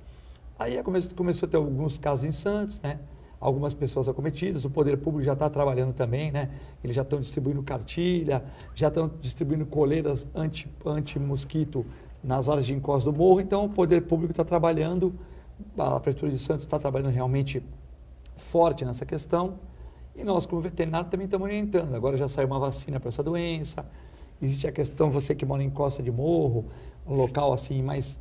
[SPEAKER 3] Aí começou a ter alguns casos em Santos, né? Algumas pessoas acometidas, o poder público já está trabalhando também, né? Eles já estão distribuindo cartilha, já estão distribuindo coleiras anti-mosquito nas horas de encosto do morro, então o poder público está trabalhando, a Prefeitura de Santos está trabalhando realmente forte nessa questão, e nós como veterinário também estamos orientando. Agora já saiu uma vacina para essa doença, existe a questão, você que mora em costa de morro, um local assim mais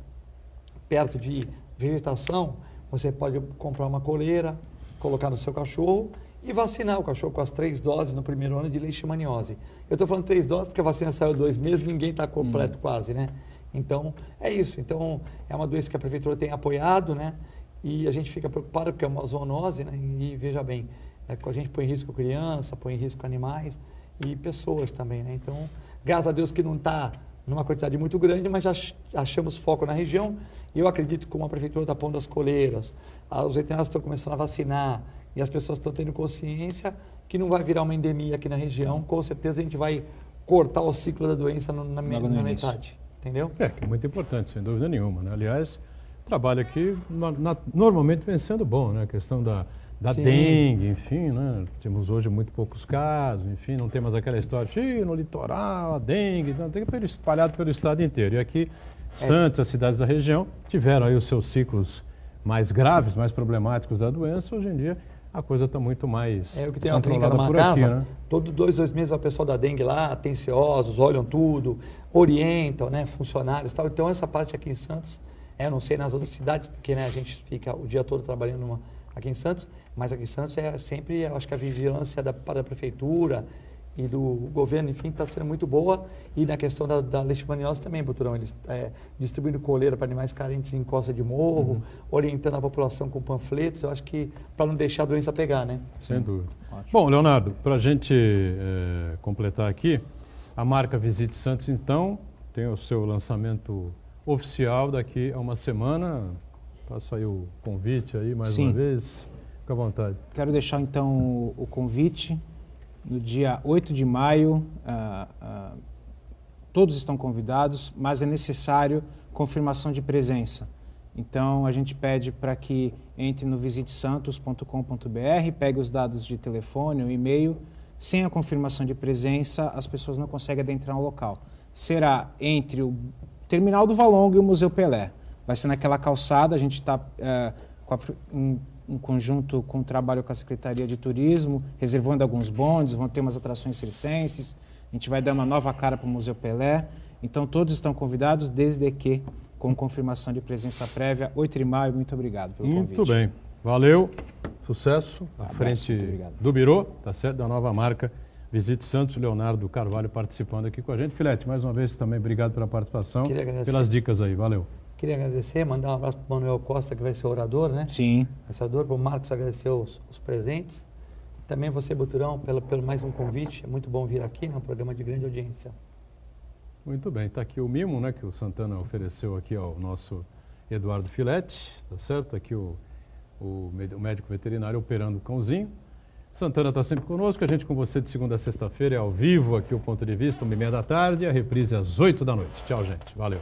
[SPEAKER 3] perto de vegetação, você pode comprar uma coleira, colocar no seu cachorro e vacinar o cachorro com as 3 doses no primeiro ano de leishmaniose. Eu estou falando 3 doses porque a vacina saiu 2 meses, ninguém está completo quase, né? Então, é isso. Então, é uma doença que a Prefeitura tem apoiado, né? E a gente fica preocupado porque é uma zoonose, né? E veja bem, a gente põe em risco criança, põe em risco animais e pessoas também, né? Então, graças a Deus que não está numa quantidade muito grande, mas já achamos foco na região. E eu acredito que como a Prefeitura está pondo as coleiras, os veterinários estão começando a vacinar e as pessoas estão tendo consciência que não vai virar uma endemia aqui na região, com certeza a gente vai cortar o ciclo da doença na metade. Entendeu?
[SPEAKER 1] Que é muito importante, sem dúvida nenhuma, né? Aliás, o trabalho aqui normalmente vem sendo bom, né? A questão da dengue, enfim, né? Temos hoje muito poucos casos, enfim, não temos aquela história de no litoral, a dengue, não, tem que espalhado pelo estado inteiro. E aqui, Santos, as cidades da região, tiveram aí os seus ciclos mais graves, mais problemáticos da doença. Hoje em dia, a coisa está muito mais
[SPEAKER 3] o que tem uma clínica numa casa, né? Todo 2 meses vai o pessoal da dengue lá, atenciosos, olham tudo, orientam, né, funcionários e tal. Então essa parte aqui em Santos, eu não sei nas outras cidades, porque né, a gente fica o dia todo trabalhando aqui em Santos, mas aqui em Santos é sempre, eu acho que a vigilância da prefeitura e do governo, enfim, está sendo muito boa. E na questão da leishmaniose também, Buturão, eles distribuindo coleira para animais carentes em costa de morro, orientando a população com panfletos, eu acho que para não deixar a doença pegar, né?
[SPEAKER 1] Sem dúvida. Ótimo. Bom, Leonardo, para a gente completar aqui, a marca Visite Santos, então, tem o seu lançamento oficial daqui a uma semana. Passa aí o convite aí mais uma vez. Fica à vontade.
[SPEAKER 2] Quero deixar então o convite. No dia 8 de maio, todos estão convidados, mas é necessário confirmação de presença. Então, a gente pede para que entre no visitesantos.com.br, pegue os dados de telefone, o e-mail. Sem a confirmação de presença, as pessoas não conseguem adentrar no local. Será entre o Terminal do Valongo e o Museu Pelé. Vai ser naquela calçada, a gente está em conjunto com o trabalho com a Secretaria de Turismo, reservando alguns bondes, vão ter umas atrações circenses, a gente vai dar uma nova cara para o Museu Pelé. Então, todos estão convidados, desde que com confirmação de presença prévia. 8 de maio, muito obrigado pelo convite.
[SPEAKER 1] Muito bem, valeu, sucesso à frente do Birô, tá certo, da nova marca Visite Santos. Leonardo Carvalho participando aqui com a gente. Filete, mais uma vez também obrigado pela participação, pelas dicas aí, valeu.
[SPEAKER 3] Queria agradecer, mandar um abraço para o Manuel Costa, que vai ser orador, né?
[SPEAKER 2] Sim.
[SPEAKER 3] Vai ser orador, para o Marcos agradecer os presentes. Também você, Buturão, pelo mais um convite. É muito bom vir aqui, né? Um programa de grande audiência.
[SPEAKER 1] Muito bem, está aqui o mimo, né, que o Santana ofereceu aqui ao nosso Eduardo Filete, tá certo? Aqui o médico veterinário operando o cãozinho. Santana está sempre conosco, a gente com você de segunda a sexta-feira, é ao vivo aqui o Ponto de Vista, 1h30 da tarde, a reprise às 8 da noite. Tchau, gente. Valeu.